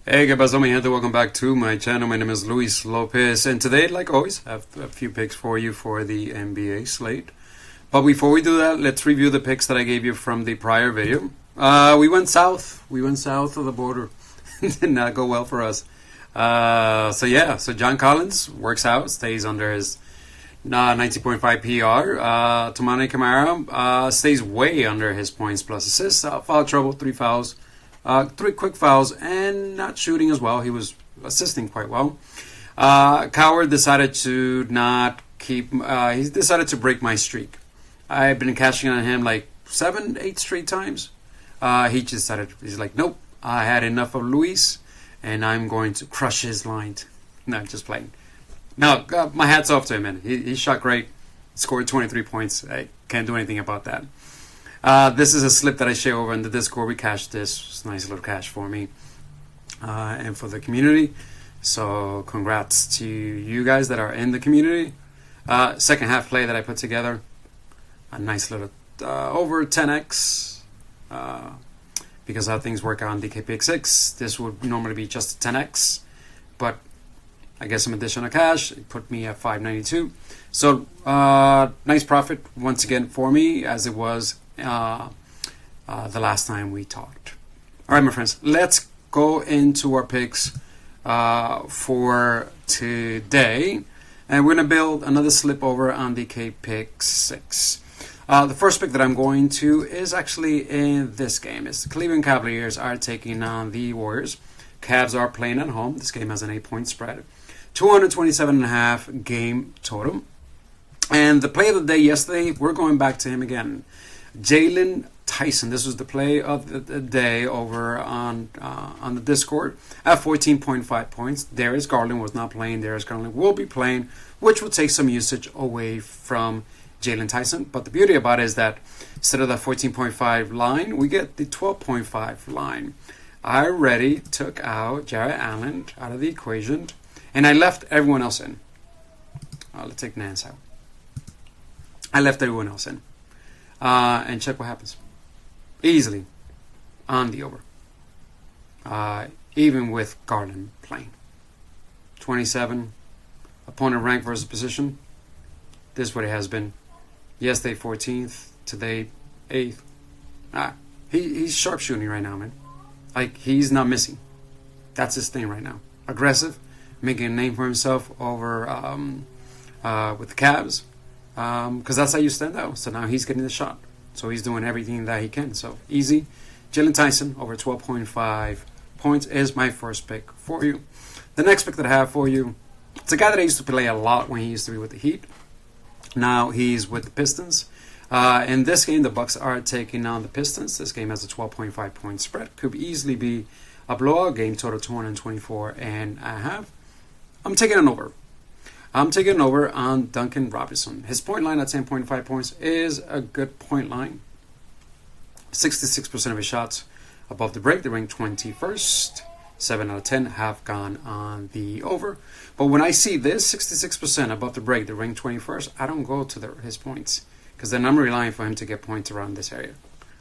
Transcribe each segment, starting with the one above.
Hey, ¿qué pasó, mi gente? Welcome back to my channel. My name is Luis Lopez, and today, like always, I have a few picks for you for the NBA slate. But before we do that, let's review the picks that I gave you from the prior video. We went south. We went south of the border. Did not go well for us. So John Collins works out, stays under his 19.5 PR. Toumani Camara stays way under his points plus assists. Foul trouble, 3 fouls. 3 quick fouls and not shooting as well. He was assisting quite well. Coward decided to not keep. He decided to break my streak. I've been cashing on him like 7, 8 straight times. He just decided. He's like, nope. I had enough of Luis, and I'm going to crush his line. No, just playing. No, my hat's off to him, man. He shot great. Scored 23 points. I can't do anything about that. This is a slip that I share over in the Discord. We cashed this. It's nice little cash for me and for the community. So congrats to you guys that are in the community. Second half play that I put together. A nice little over 10x. Because how things work out on DK Pick 6. This would normally be just a 10x. But I get some additional cash. It put me at 592. So nice profit once again for me, as it was the last time we talked. All right, my friends, let's go into our picks for today, and we're gonna build another slip over on the K Pick 6. The first pick that I'm going to is actually in this game. It's the Cleveland Cavaliers are taking on the Warriors. Cavs are playing at home. This game has an 8-point spread, 227.5 game total. And the play of the day yesterday, we're going back to him again. Jalen Tyson. This was the play of the day over on the Discord at 14.5 points. Darius Garland was not playing. Darius Garland will be playing, which will take some usage away from Jalen Tyson. But the beauty about it is that instead of the 14.5 line, we get the 12.5 line. I already took out Jarrett Allen out of the equation, and I left everyone else in. Let's take Nance out. I left everyone else in. And check what happens. Easily on the over. Even with Garland playing. 27. Opponent rank versus position. This is what it has been. Yesterday 14th. Today 8th. He's sharpshooting right now, man. Like, he's not missing. That's his thing right now. Aggressive. Making a name for himself over with the Cavs. Because that's how you stand out. So now he's getting the shot. So he's doing everything that he can. So easy. Jalen Tyson over 12.5 points is my first pick for you. The next pick that I have for you, it's a guy that I used to play a lot when he used to be with the Heat. Now he's with the Pistons. In this game, the Bucks are taking on the Pistons. This game has a 12.5 point spread. Could easily be a blowout game, total 224.5. I'm taking an over. I'm taking over on Duncan Robinson. His point line at 10.5 points is a good point line. 66% of his shots above the break. They rank 21st. 7 out of 10 have gone on the over. But when I see this 66% above the break, they rank 21st, I don't go to his points. Because then I'm relying for him to get points around this area.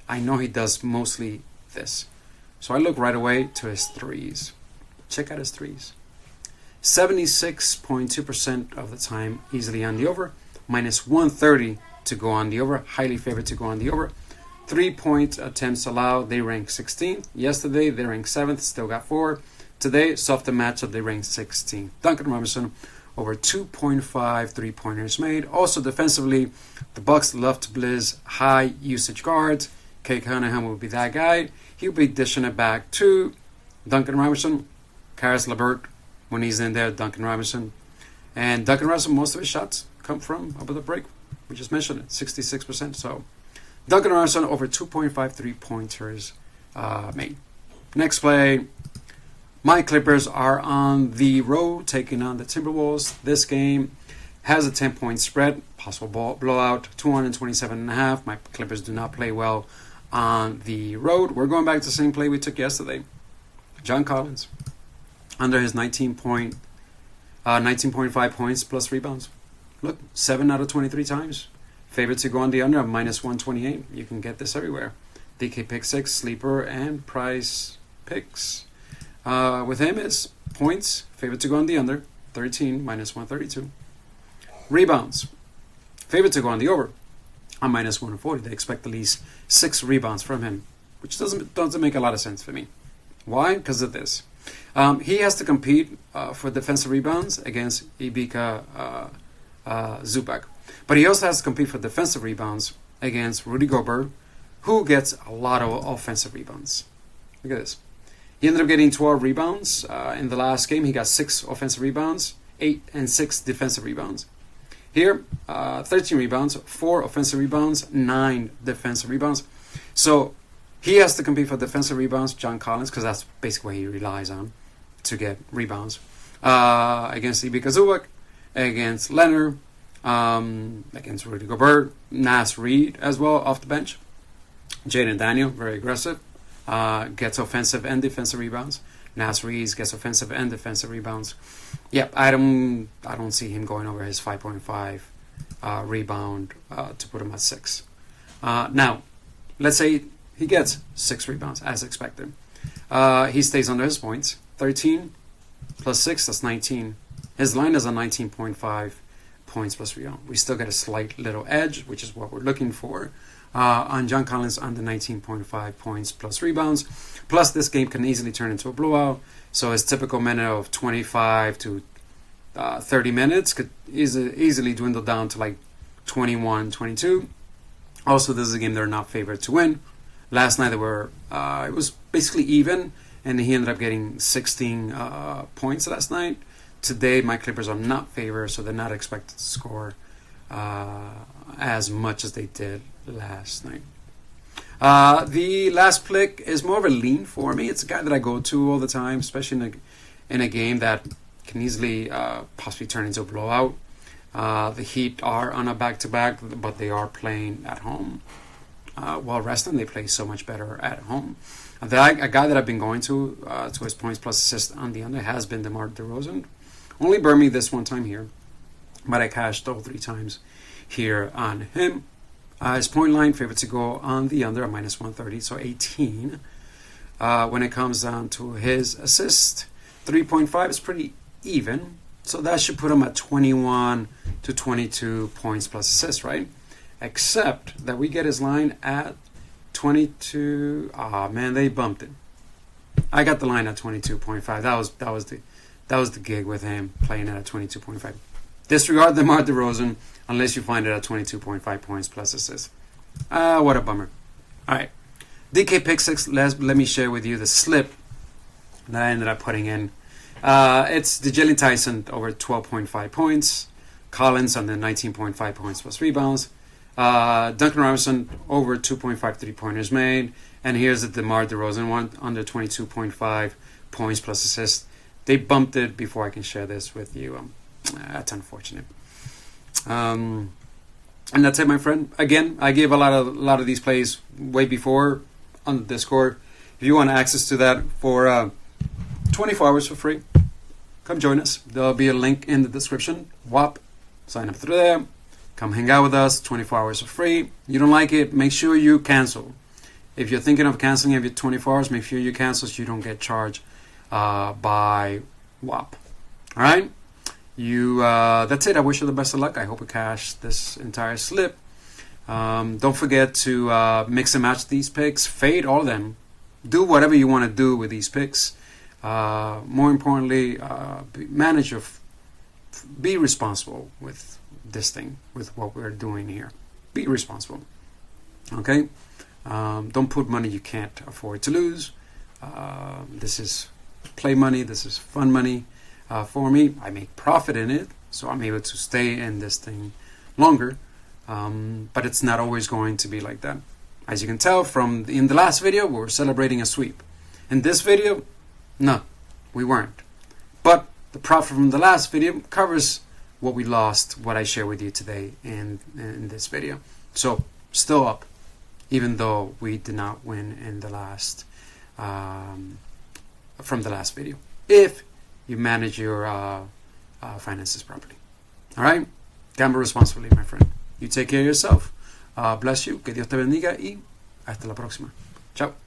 I know he does mostly this. So I look right away to his threes. Check out his threes. 76.2% of the time easily on the over. Minus 130 to go on the over. Highly favored to go on the over. 3-point attempts allowed. They rank 16th. Yesterday they ranked 7th. Still got 4. Today, softer matchup. They ranked 16th. Duncan Robinson over 2.5 3-pointers made. Also defensively, the Bucks love to blitz high usage guards. Kay Cunningham will be that guy. He'll be dishing it back to Duncan Robinson. Karis LeVert. When he's in there, Duncan Robinson. And Duncan Robinson, most of his shots come from above the break. We just mentioned it, 66%. So Duncan Robinson over 2.5 3-pointers made. Next play, my Clippers are on the road taking on the Timberwolves. This game has a 10-point spread, possible blowout, 227.5. My Clippers do not play well on the road. We're going back to the same play we took yesterday. John Collins. Under his 19.5 points plus rebounds. Look, 7 out of 23 times. Favorite to go on the under at minus 128. You can get this everywhere. DK Pick 6, Sleeper, and Price Picks. with him is points, favorite to go on the under, 13, minus 132. Rebounds, favorite to go on the over, on minus 140. They expect at least 6 rebounds from him, which doesn't make a lot of sense for me. Why? Because of this. He has to compete for defensive rebounds against Ivica Zubac. But he also has to compete for defensive rebounds against Rudy Gobert, who gets a lot of offensive rebounds. Look at this. He ended up getting 12 rebounds. In the last game, he got 6 offensive rebounds, 8 and 6 defensive rebounds. Here, 13 rebounds, 4 offensive rebounds, 9 defensive rebounds. So he has to compete for defensive rebounds, John Collins, because that's basically what he relies on to get rebounds. Against Ivica Zubac, against Leonard, against Rudy Gobert, Nas Reed as well off the bench. Jaden Daniel, very aggressive, gets offensive and defensive rebounds. Nas Reed gets offensive and defensive rebounds. Yep, I don't see him going over his 5.5 rebound to put him at 6. Now, let's say he gets 6 rebounds as expected. He stays under his points. 13 plus 6, that's 19. His line is a 19.5 points plus rebound. We still get a slight little edge, which is what we're looking for. On John Collins under 19.5 points plus rebounds. Plus, this game can easily turn into a blowout. So his typical minute of 25 to 30 minutes could easily dwindle down to like 21, 22. Also, this is a game they're not favored to win. Last night, it was basically even, and he ended up getting 16 points last night. Today, my Clippers are not favored, so they're not expected to score as much as they did last night. The last pick is more of a lean for me. It's a guy that I go to all the time, especially in a game that can easily possibly turn into a blowout. The Heat are on a back-to-back, but they are playing at home. While resting, they play so much better at home. A guy that I've been going to his points plus assists on the under has been DeMar DeRozan. Only burned me this one time here, but I cashed all 3 times here on him. His point line favorite to go on the under at minus 130, so 18. When it comes down to his assist, 3.5 is pretty even, so that should put him at 21 to 22 points plus assists, right? Except that we get his line at 22. Man, they bumped it. I got the line at 22.5. That was the gig with him playing it at 22.5. Disregard DeMar DeRozan unless you find it at 22.5 points plus assists. What a bummer. All right. DK pick 6. Let me share with you the slip that I ended up putting in. It's DeJalen Tyson over 12.5 points. Collins under 19.5 points plus rebounds. Duncan Robinson over 2.5 3-pointers made. And here's the DeMar DeRozan one under 22.5 points plus assists. They bumped it before I can share this with you. That's unfortunate. And that's it, my friend. Again, I gave a lot of these plays way before on the Discord. If you want access to that for 24 hours for free, come join us. There'll be a link in the description. WAP. Sign up through there. Come hang out with us. 24 hours for free. You don't like it, make sure you cancel. If you're thinking of canceling every 24 hours, make sure you cancel so you don't get charged by WAP. All right? That's it. I wish you the best of luck. I hope you cash this entire slip. Don't forget to mix and match these picks. Fade all of them. Do whatever you want to do with these picks. More importantly, be responsible with this thing, with what we're doing here. Be responsible. Okay? Don't put money you can't afford to lose. This is play money. This is fun money. For me, I make profit in it, so I'm able to stay in this thing longer. But it's not always going to be like that. As you can tell from in the last video, we were celebrating a sweep. In this video, no, we weren't. But the profit from the last video covers what we lost, what I share with you today in this video. So still up, even though we did not win in the last from the last video. If you manage your finances properly. All right? Gamble responsibly, my friend. You take care of yourself. Bless you. Que Dios te bendiga y hasta la próxima. Chao.